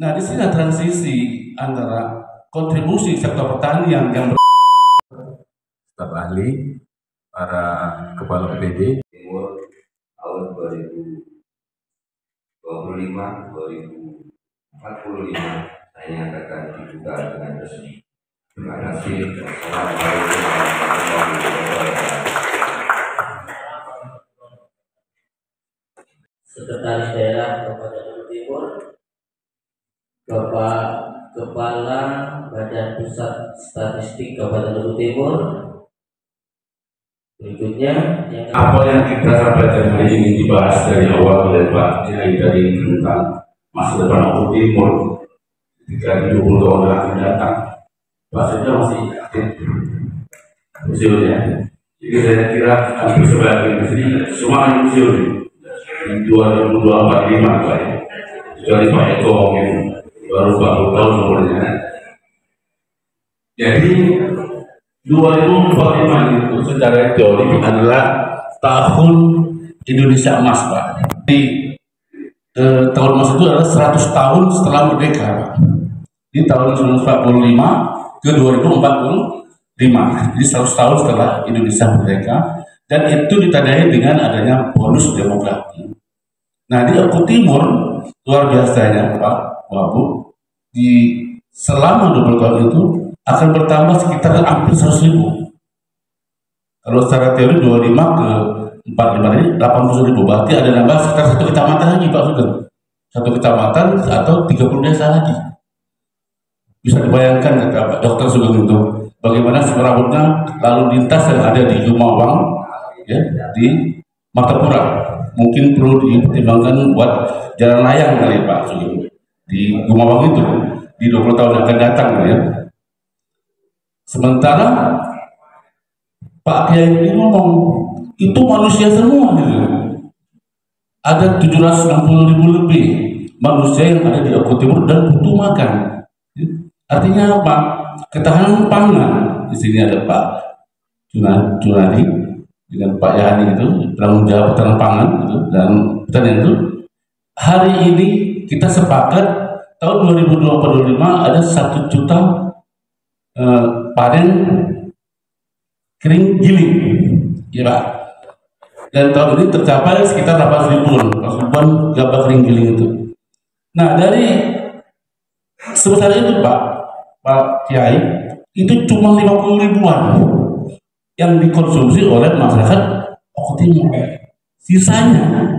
Nah, di sini ada transisi antara kontribusi sektor pertanian yang staf ahli, para kepala BPD Timur tahun 2025-2045 saya nyatakan dibuka dengan resmi. Terima kasih. Assalamualaikum warahmatullahi wabarakatuh. Sekretaris Daerah Kabupaten Lubu Timur, Bapak Kepala Badan Pusat Statistik Kabupaten Lubu Timur. Berikutnya apa yang kita sampaikan hari ini dibahas dari awal oleh Pak Kiai dari tentang masa depan Lubu Timur ketika 20 tahun yang akan datang. Bahasanya masih aktif usulnya. Jadi saya kira hampir sebagian di sini semua usul di 2025 Pak, kecuali Pak Eko mungkin baru 40 tahun umurnya. Jadi 2045 itu secara teori adalah tahun Indonesia emas, Pak. Di tahun emas itu adalah 100 tahun setelah merdeka, Pak. Di tahun 1945 ke 2045, jadi 100 tahun setelah Indonesia merdeka, dan itu ditandai dengan adanya bonus demografi. Nah, di Lubu Timur luar biasanya, Pak Bu, di selama 20 tahun itu akan bertambah sekitar hampir 100.000. Kalau secara teori 25 ke 45 ini 80.000, berarti ada nambah sekitar satu kecamatan lagi, Pak Sugeng. Satu kecamatan atau 30 desa lagi. Bisa dibayangkan kata Pak Dokter Sugeng itu bagaimana semerawutnya lalu lintas yang ada di Gumawang, ya, di Martapura. Mungkin perlu dipertimbangkan buat jalan layang kali Pak Sugeng di Gumawang itu di 20 tahun yang akan datang, ya. Sementara Pak Kiai ini ngomong itu manusia semua, gitu. Ada 760.000 lebih manusia yang ada di Lubu Timur dan butuh makan. Artinya apa? Ketahanan pangan. Di sini ada Pak Junadi dengan Pak Yani itu penanggung jawab ketahanan pangan gitu, dan pertanian itu. Hari ini kita sepakat tahun 2025 ada 1 juta panen kering giling, ya Pak. Dan tahun ini tercapai sekitar 8.000 gabah kering giling itu. Nah, dari sebesar itu Pak Kiai, itu cuma 50.000-an yang dikonsumsi oleh masyarakat Lubu Timur. Sisanya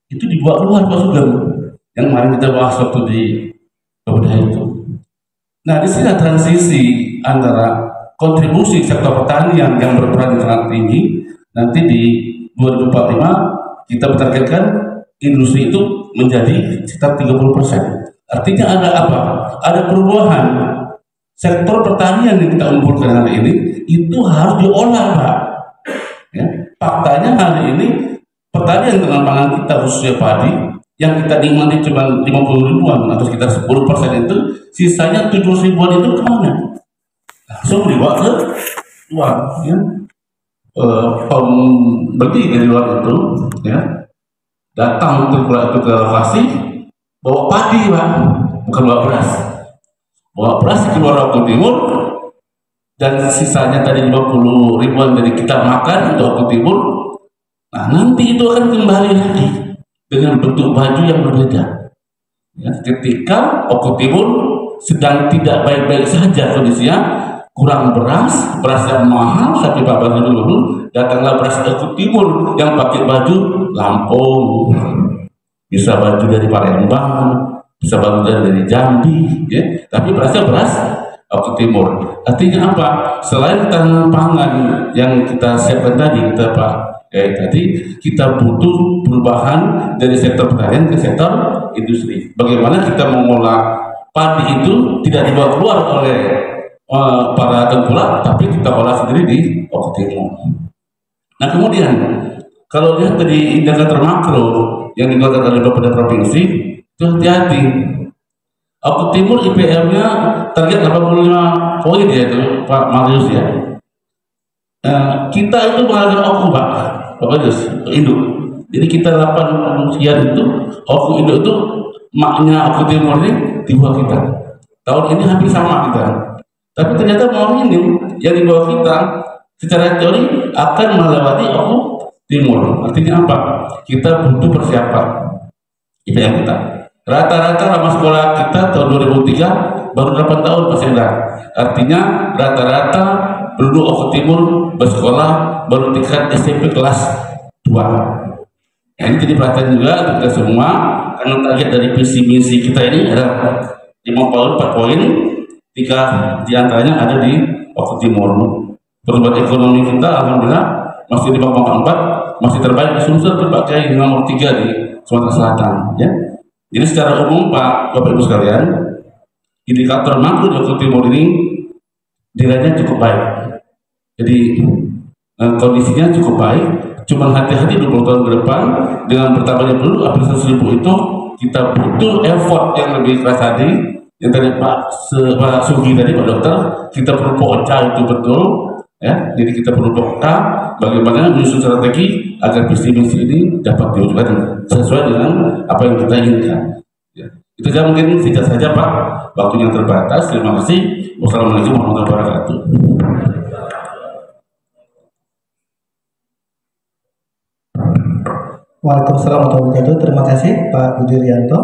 itu dibawa keluar, Pak Sugeng, yang kemarin kita bahas waktu di Kabupaten itu. Nah, di sini ada transisi antara kontribusi sektor pertanian yang berperan sangat tinggi. Nanti di 2045 kita menargetkan industri itu menjadi sekitar 30%. Artinya ada apa? Ada perubahan. Sektor pertanian yang kita unggulkan hari ini itu harus diolah, Pak. Ya. Faktanya hari ini pertanian dengan pangan kita khususnya padi yang kita nikmati cuma 50.000-an atau sekitar 10% itu, sisanya 70.000-an itu kemana? Langsung dibawa ke luar, ya. Pembeli dari luar itu, ya, datang ke lokasi bawa padi, Pak, bukan bawa beras. Bawa beras keluar Lubu Timur, dan sisanya tadi 50.000-an dari kita makan untuk Lubu Timur. Nah, nanti itu akan kembali lagi dengan bentuk baju yang berbeda. Ya, ketika Lubu Timur sedang tidak baik-baik saja kondisinya, kurang beras yang mahal sampai 14.000, datanglah beras Lubu Timur yang pakai baju Lampung, bisa baju dari Palembang, bisa baju dari Jambi, ya. Tapi berasnya beras Lubu Timur. Artinya apa? Selain ketahanan pangan yang kita siapkan tadi, tadi kita butuh perubahan dari sektor pertanian ke sektor industri. Bagaimana kita mengolah padi itu tidak dibawa keluar oleh para tengkulak, tapi kita olah sendiri di Lubu Timur. Nah, kemudian kalau lihat dari indikator makro yang dikeluarkan oleh beberapa provinsi, itu hati-hati. Lubu Timur IPM-nya target 85 poin, ya itu Pak Marius, ya. Kita itu mengalami OKU, Pak Marius, induk. Jadi kita 80 sekian itu OKU induk itu maknya Lubu Timur ini di bawah kita. Tahun ini hampir sama kita. Tapi ternyata mau ini yang di bawah kita secara teori akan melewati timur. Artinya apa? Kita butuh persiapan. IPM kita. Rata-rata lama sekolah kita tahun 2003 baru 8 tahun Pak Senda. Artinya rata-rata penduduk timur bersekolah baru tingkat SMP kelas 2. Nah, ini jadi perhatian juga untuk kita semua karena target dari visi misi kita ini adalah 5 poin, 4 poin, 3 diantaranya ada di Timur. Pertumbuhan ekonomi kita alhamdulillah masih di bawah 4, masih terbaik di Sumsel berbagai nomor 3 di Sumatera Selatan. Ya. Jadi secara umum Bapak Ibu sekalian, indikator makro di Timur ini nilainya cukup baik. Jadi kondisinya cukup baik. Cuman hati-hati 20 tahun ke depan dengan bertambahnya penduduk hampir 100.000 itu kita butuh effort yang lebih keras tadi. Yang tadi Pak Sugi tadi Pak Dokter, kita perlu pokca itu betul. Ya, jadi kita perlu pokca bagaimana menyusun strategi agar visi misi ini dapat diwujudkan sesuai dengan apa yang kita inginkan. Ya. Itu saja mungkin singkat saja Pak, waktunya terbatas. Terima kasih. Wassalamualaikum warahmatullahi wabarakatuh. Waalaikumsalam warahmatullahi wabarakatuh. Terima kasih Pak Budi Rianto.